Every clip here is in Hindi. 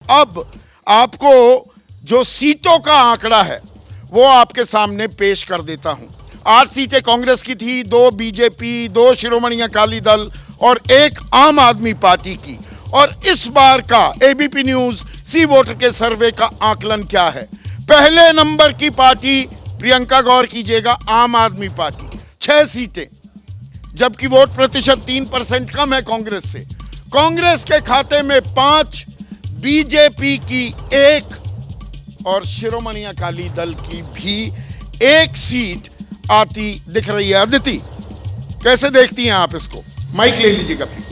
अब आपको जो सीटों का आंकड़ा है वो आपके सामने पेश कर देता हूं। 8 सीटें कांग्रेस की थी, 2 बीजेपी, 2 शिरोमणि अकाली दल और 1 आम आदमी पार्टी की। और इस बार का एबीपी न्यूज सी वोटर के सर्वे का आकलन क्या है? पहले नंबर की पार्टी, प्रियंका गौर कीजिएगा, आम आदमी पार्टी 6 सीटें, जबकि वोट प्रतिशत 3% कम है कांग्रेस से। कांग्रेस के खाते में 5, बीजेपी की 1 और शिरोमणि अकाली दल की भी 1 सीट आती दिख रही है। अदिति, कैसे देखती हैं आप इसको? माइक ले लीजिएगा प्लीज।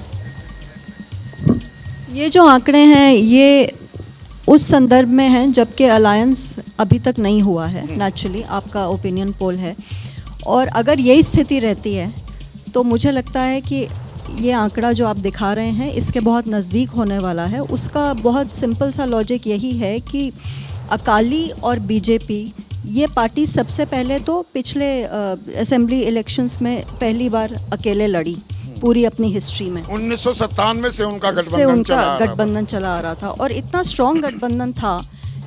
ये जो आंकड़े हैं ये उस संदर्भ में हैं जबकि अलायंस अभी तक नहीं हुआ है। नेचुरली आपका ओपिनियन पोल है, और अगर यही स्थिति रहती है तो मुझे लगता है कि ये आंकड़ा जो आप दिखा रहे हैं इसके बहुत नज़दीक होने वाला है। उसका बहुत सिंपल सा लॉजिक यही है कि अकाली और बीजेपी ये पार्टी सबसे पहले तो पिछले असेंबली इलेक्शंस में पहली बार अकेले लड़ी पूरी अपनी हिस्ट्री में। 1997 से उनका गठबंधन चला आ रहा था, और इतना स्ट्रॉन्ग गठबंधन था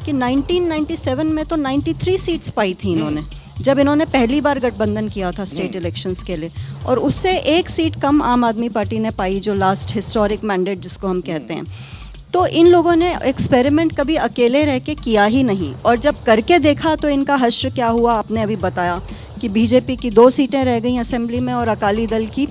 कि 1997 में तो 93 सीट्स पाई थी इन्होंने, जब इन्होंने पहली बार गठबंधन किया था स्टेट इलेक्शंस के लिए। और उससे 1 सीट कम आम आदमी पार्टी ने पाई, जो लास्ट हिस्टोरिक मैंडेट जिसको हम कहते हैं। तो इन लोगों ने एक्सपेरिमेंट कभी अकेले रह के किया ही नहीं, और जब करके देखा तो इनका हश्र क्या हुआ आपने अभी बताया कि बीजेपी की 2 सीटें रह गई असेंबली में और अकाली दल की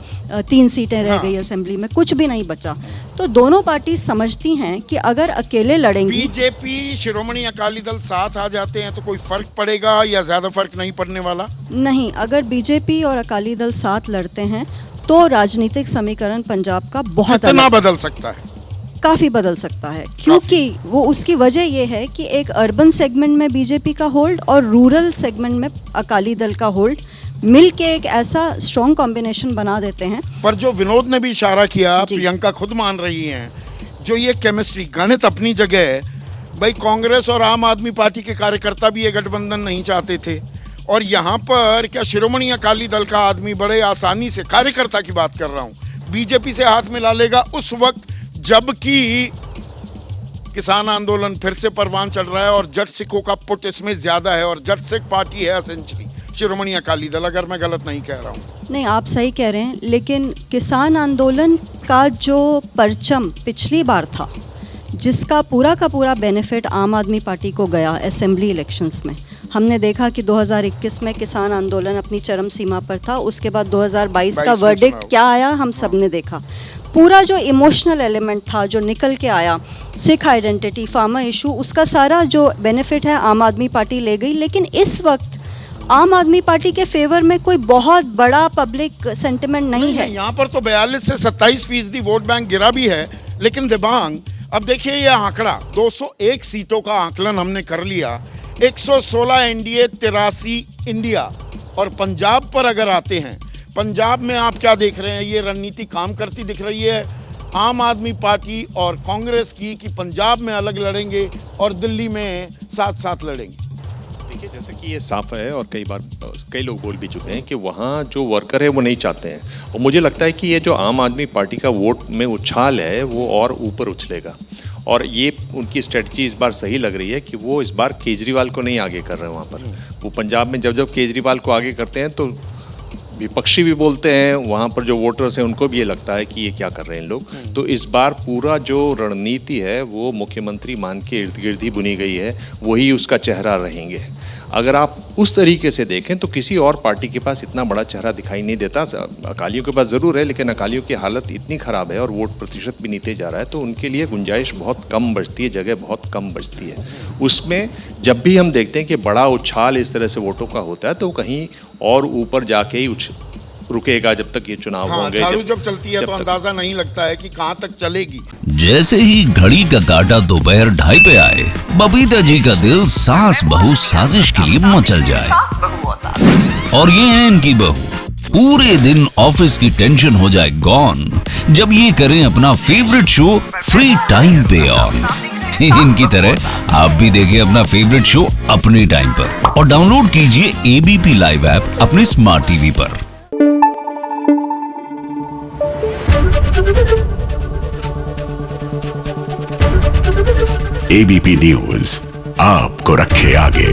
3 सीटें रह गई असेंबली में, कुछ भी नहीं बचा। तो दोनों पार्टी समझती हैं कि अगर अकेले लड़ेंगी, बीजेपी शिरोमणि अकाली दल साथ आ जाते हैं तो कोई फर्क पड़ेगा या ज्यादा फर्क नहीं पड़ने वाला? नहीं, अगर बीजेपी और अकाली दल साथ लड़ते हैं तो राजनीतिक समीकरण पंजाब का बहुत कितना बदल सकता है? काफ़ी बदल सकता है, क्योंकि वो उसकी वजह ये है कि एक अर्बन सेगमेंट में बीजेपी का होल्ड और रूरल सेगमेंट में अकाली दल का होल्ड मिल के एक ऐसा स्ट्रॉन्ग कॉम्बिनेशन बना देते हैं। पर जो विनोद ने भी इशारा किया, प्रियंका खुद मान रही हैं, जो ये केमिस्ट्री, गणित अपनी जगह है भाई। कांग्रेस और आम आदमी पार्टी के कार्यकर्ता भी ये गठबंधन नहीं चाहते थे, और यहाँ पर क्या शिरोमणि अकाली दल का आदमी बड़े आसानी से, कार्यकर्ता की बात कर रहा हूँ, बीजेपी से हाथ मिला लेगा उस वक्त जबकि किसान आंदोलन फिर से परवान चढ़ रहा है और जट सिखों का पुट इसमें ज्यादा है, और जट सिख पार्टी है एसेंशियली शिरोमणि अकाली दल, अगर मैं गलत नहीं कह रहा हूँ। नहीं, आप सही कह रहे हैं, लेकिन किसान आंदोलन का जो परचम पिछली बार था, जिसका पूरा का पूरा बेनिफिट आम आदमी पार्टी को गया असेंबली इलेक्शंस में, हमने देखा कि 2021 में किसान आंदोलन अपनी चरम सीमा पर था। उसके बाद 2022 का वर्डिक्ट क्या आया हम सब ने देखा। पूरा जो इमोशनल एलिमेंट था जो निकल के आया, सिख आइडेंटिटी, फार्मर इशू, उसका सारा जो बेनिफिट है आम आदमी पार्टी ले गई। लेकिन इस वक्त आम आदमी पार्टी के फेवर में कोई बहुत बड़ा पब्लिक सेंटिमेंट नहीं है। यहाँ पर तो 42 से 27% वोट बैंक गिरा भी है। लेकिन दिबांग, अब देखिए ये आंकड़ा 201 सीटों का आकलन हमने कर लिया, 116 एनडीए, 83 इंडिया। और पंजाब पर अगर आते हैं, पंजाब में आप क्या देख रहे हैं? ये रणनीति काम करती दिख रही है आम आदमी पार्टी और कांग्रेस की कि पंजाब में अलग लड़ेंगे और दिल्ली में साथ साथ लड़ेंगे। देखिए, जैसे कि ये साफ है और कई बार कई लोग बोल भी चुके हैं कि वहाँ जो वर्कर है वो नहीं चाहते हैं, और मुझे लगता है कि ये जो आम आदमी पार्टी का वोट में उछाल है वो और ऊपर उछलेगा। और ये उनकी स्ट्रेटजी इस बार सही लग रही है कि वो इस बार केजरीवाल को नहीं आगे कर रहे हैं वहाँ पर। वो पंजाब में जब जब केजरीवाल को आगे करते हैं तो विपक्षी भी बोलते हैं, वहाँ पर जो वोटर्स हैं उनको भी ये लगता है कि ये क्या कर रहे हैं इन लोग। तो इस बार पूरा जो रणनीति है वो मुख्यमंत्री मान के इर्द गिर्द ही बुनी गई है, वही उसका चेहरा रहेंगे। अगर आप उस तरीके से देखें तो किसी और पार्टी के पास इतना बड़ा चेहरा दिखाई नहीं देता। अकालियों के पास ज़रूर है, लेकिन अकालियों की हालत इतनी ख़राब है और वोट प्रतिशत भी नीचे जा रहा है, तो उनके लिए गुंजाइश बहुत कम बचती है, जगह बहुत कम बचती है। उसमें जब भी हम देखते हैं कि बड़ा उछाल इस तरह से वोटों का होता है तो कहीं और ऊपर जाके ही रुकेगा जब तक ये चुनाव होंगे। झाड़ू जब चलती है तो अंदाजा नहीं लगता है कि कहां तक चलेगी। जैसे ही घड़ी का काटा दोपहर 2:30 पे आए, बबीता जी का दिल सास बहू साजिश के लिए मचल जाए। और ये है इनकी बहू, पूरे दिन ऑफिस की टेंशन हो जाए गॉन जब ये करें अपना फेवरेट शो फ्री टाइम पे ऑन। इनकी तरह आप भी देखिए अपना फेवरेट शो अपने टाइम पर और डाउनलोड कीजिए एबीपी लाइव ऐप अपने स्मार्ट टीवी पर। एबीपी न्यूज आपको रखे आगे।